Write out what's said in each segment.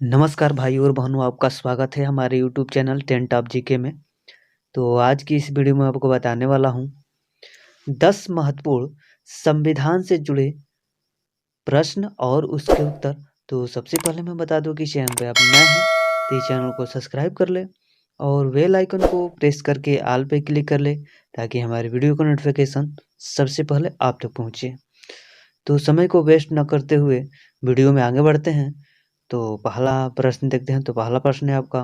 नमस्कार भाई और बहनों, आपका स्वागत है हमारे YouTube channel ten top GK में। तो आज की इस वीडियो में आपको बताने वाला हूँ 10 महत्वपूर्ण संविधान से जुड़े प्रश्न और उसके उत्तर। तो सबसे पहले मैं बता दूं कि चैनल पे आप नए हैं तो इस चैनल को सब्सक्राइब कर ले और बेल आइकन को प्रेस करके ऑल पे क्लिक कर ले ताकि हमारे वीडियो का नोटिफिकेशन सबसे पहले आप तक पहुँचे। तो समय को वेस्ट न करते हुए वीडियो में आगे बढ़ते हैं। तो पहला प्रश्न देखते हैं। तो पहला प्रश्न है आपका,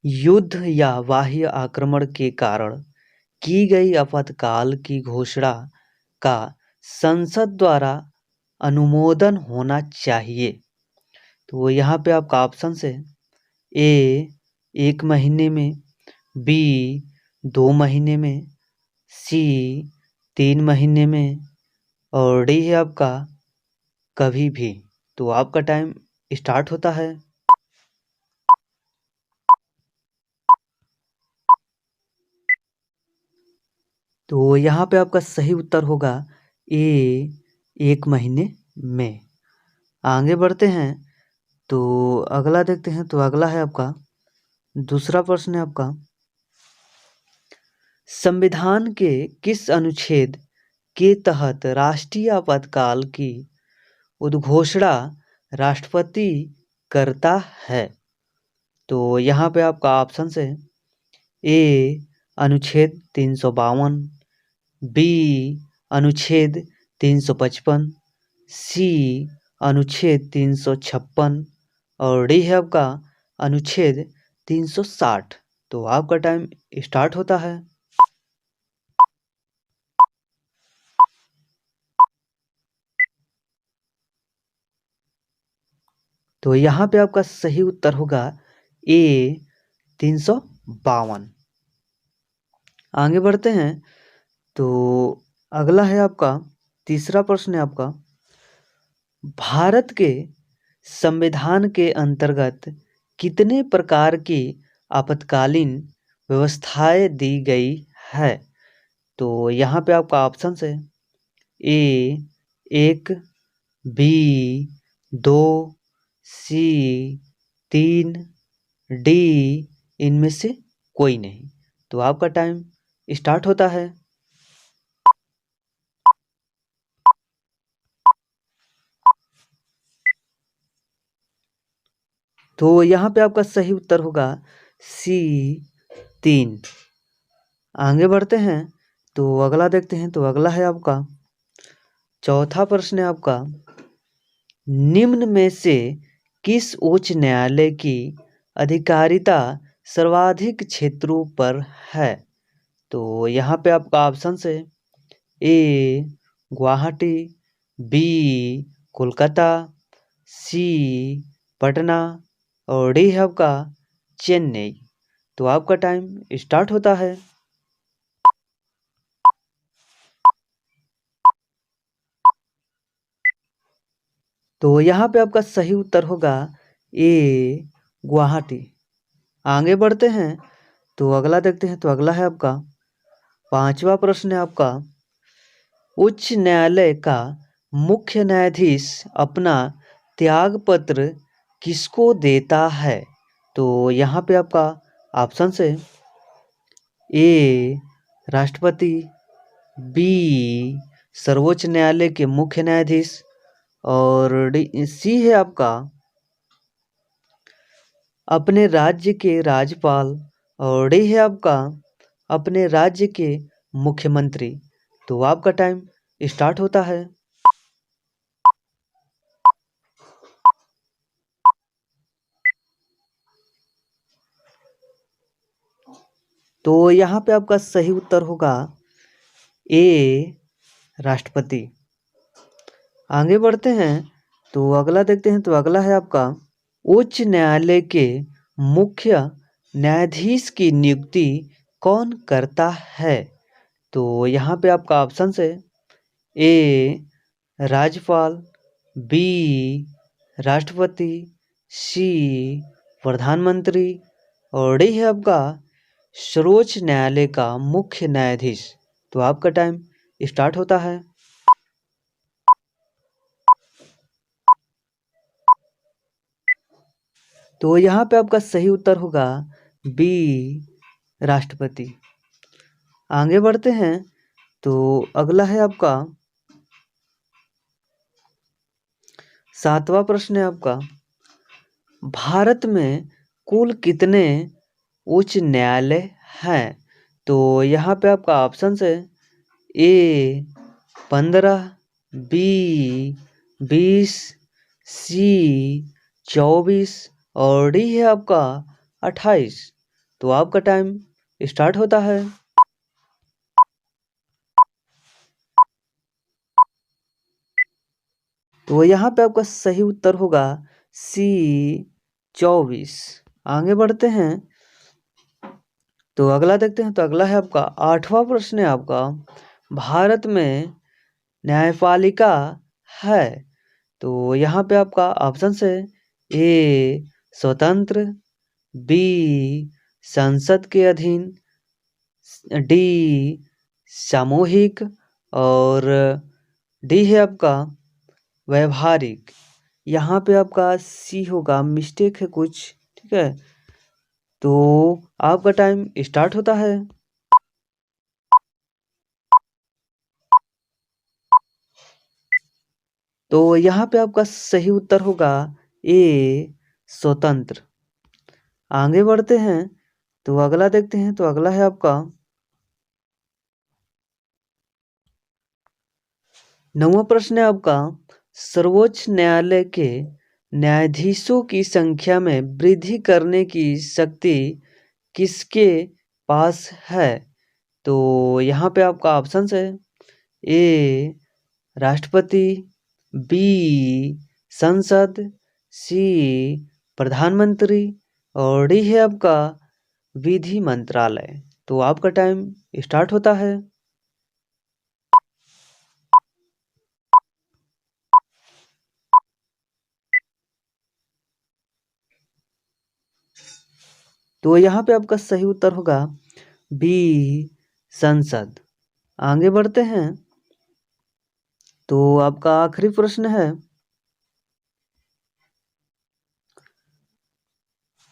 युद्ध या बाह्य आक्रमण के कारण की गई आपातकाल की घोषणा का संसद द्वारा अनुमोदन होना चाहिए। तो यहाँ पे आपका ऑप्शन है ए 1 महीने में, बी 2 महीने में, सी 3 महीने में और डी है आपका कभी भी। तो आपका टाइम स्टार्ट होता है। तो यहाँ पे आपका सही उत्तर होगा ए 1 महीने में। आगे बढ़ते हैं। तो अगला देखते हैं। तो अगला है आपका दूसरा प्रश्न है आपका, संविधान के किस अनुच्छेद के तहत राष्ट्रीय आपातकाल की उद्घोषणा राष्ट्रपति करता है। तो यहाँ पे आपका ऑप्शन है ए अनुच्छेद 352, बी अनुच्छेद 355, सी अनुच्छेद 356 और डी है आपका अनुच्छेद 360। तो आपका टाइम स्टार्ट होता है। तो यहाँ पे आपका सही उत्तर होगा ए 352। आगे बढ़ते हैं। तो अगला है आपका तीसरा प्रश्न है आपका, भारत के संविधान के अंतर्गत कितने प्रकार की आपातकालीन व्यवस्थाएं दी गई है। तो यहाँ पे आपका ऑप्शन है ए 1, बी 2, सी 3, डी इनमें से कोई नहीं। तो आपका टाइम स्टार्ट होता है। तो यहाँ पे आपका सही उत्तर होगा सी 3। आगे बढ़ते हैं। तो अगला देखते हैं। तो अगला है आपका चौथा प्रश्न है आपका, निम्न में से किस उच्च न्यायालय की अधिकारिता सर्वाधिक क्षेत्रों पर है। तो यहाँ पे आपका ऑप्शन है ए गुवाहाटी, बी कोलकाता, सी पटना और डी है आपका चेन्नई। तो आपका टाइम स्टार्ट होता है। तो यहाँ पे आपका सही उत्तर होगा ए गुवाहाटी। आगे बढ़ते हैं। तो अगला देखते हैं। तो अगला है आपका पांचवा प्रश्न है आपका, उच्च न्यायालय का मुख्य न्यायाधीश अपना त्याग पत्र किसको देता है। तो यहाँ पे आपका ऑप्शन है ए राष्ट्रपति, बी सर्वोच्च न्यायालय के मुख्य न्यायाधीश और डी सी है आपका अपने राज्य के राज्यपाल और डी है आपका अपने राज्य के मुख्यमंत्री। तो आपका टाइम स्टार्ट होता है। तो यहाँ पे आपका सही उत्तर होगा ए राष्ट्रपति। आगे बढ़ते हैं। तो अगला देखते हैं। तो अगला है आपका उच्च न्यायालय के मुख्य न्यायाधीश की नियुक्ति कौन करता है। तो यहाँ पे आपका ऑप्शन है ए राज्यपाल, बी राष्ट्रपति, सी प्रधानमंत्री और डी है आपका सर्वोच्च न्यायालय का मुख्य न्यायाधीश। तो आपका टाइम स्टार्ट होता है। तो यहाँ पे आपका सही उत्तर होगा बी, राष्ट्रपति। आगे बढ़ते हैं तो अगला है आपका 7वां प्रश्न है आपका, भारत में कुल कितने उच्च न्यायालय हैं? तो यहाँ पे आपका ऑप्शन है ए 15, बी 20, सी 24 और डी है आपका 28। तो आपका टाइम स्टार्ट होता है। तो यहाँ पे आपका सही उत्तर होगा सी 24। आगे बढ़ते हैं तो अगला देखते हैं। तो अगला है आपका 8वां प्रश्न है आपका, भारत में न्यायपालिका है? तो यहाँ पे आपका ऑप्शन है ए स्वतंत्र, बी संसद के अधीन, डी सामूहिक और डी है आपका व्यवहारिक। यहाँ पे आपका सी होगा, मिस्टेक है कुछ, ठीक है। तो आपका टाइम स्टार्ट होता है। तो यहाँ पे आपका सही उत्तर होगा ए स्वतंत्र। आगे बढ़ते हैं तो अगला देखते हैं। तो अगला है आपका 9वां प्रश्न है आपका, सर्वोच्च न्यायालय के न्यायाधीशों की संख्या में वृद्धि करने की शक्ति किसके पास है? तो यहाँ पे आपका ऑप्शन है ए राष्ट्रपति, बी संसद, सी प्रधानमंत्री और डी है आपका विधि मंत्रालय। तो आपका टाइम स्टार्ट होता है। तो यहाँ पे आपका सही उत्तर होगा बी संसद। आगे बढ़ते हैं तो आपका आखिरी प्रश्न है,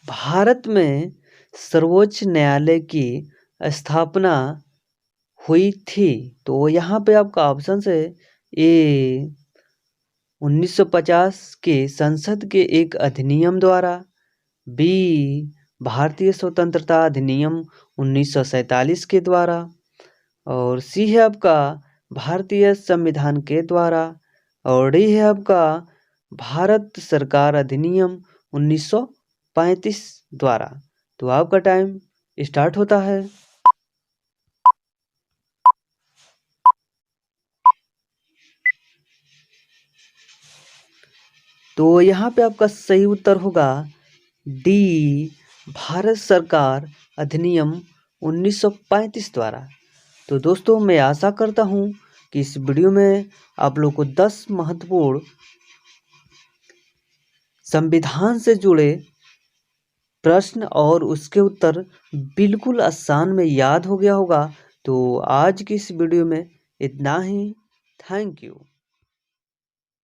भारत में सर्वोच्च न्यायालय की स्थापना हुई थी? तो यहाँ पे आपका ऑप्शन है ए 1950 के संसद के एक अधिनियम द्वारा, बी भारतीय स्वतंत्रता अधिनियम 1947 के द्वारा और सी है आपका भारतीय संविधान के द्वारा और डी है आपका भारत सरकार अधिनियम 1935 द्वारा। तो आपका टाइम स्टार्ट होता है। तो यहाँ पे आपका सही उत्तर होगा डी भारत सरकार अधिनियम 1935 द्वारा। तो दोस्तों मैं आशा करता हूँ कि इस वीडियो में आप लोग को 10 महत्वपूर्ण संविधान से जुड़े प्रश्न और उसके उत्तर बिल्कुल आसान में याद हो गया होगा। तो आज की इस वीडियो में इतना ही। Thank you.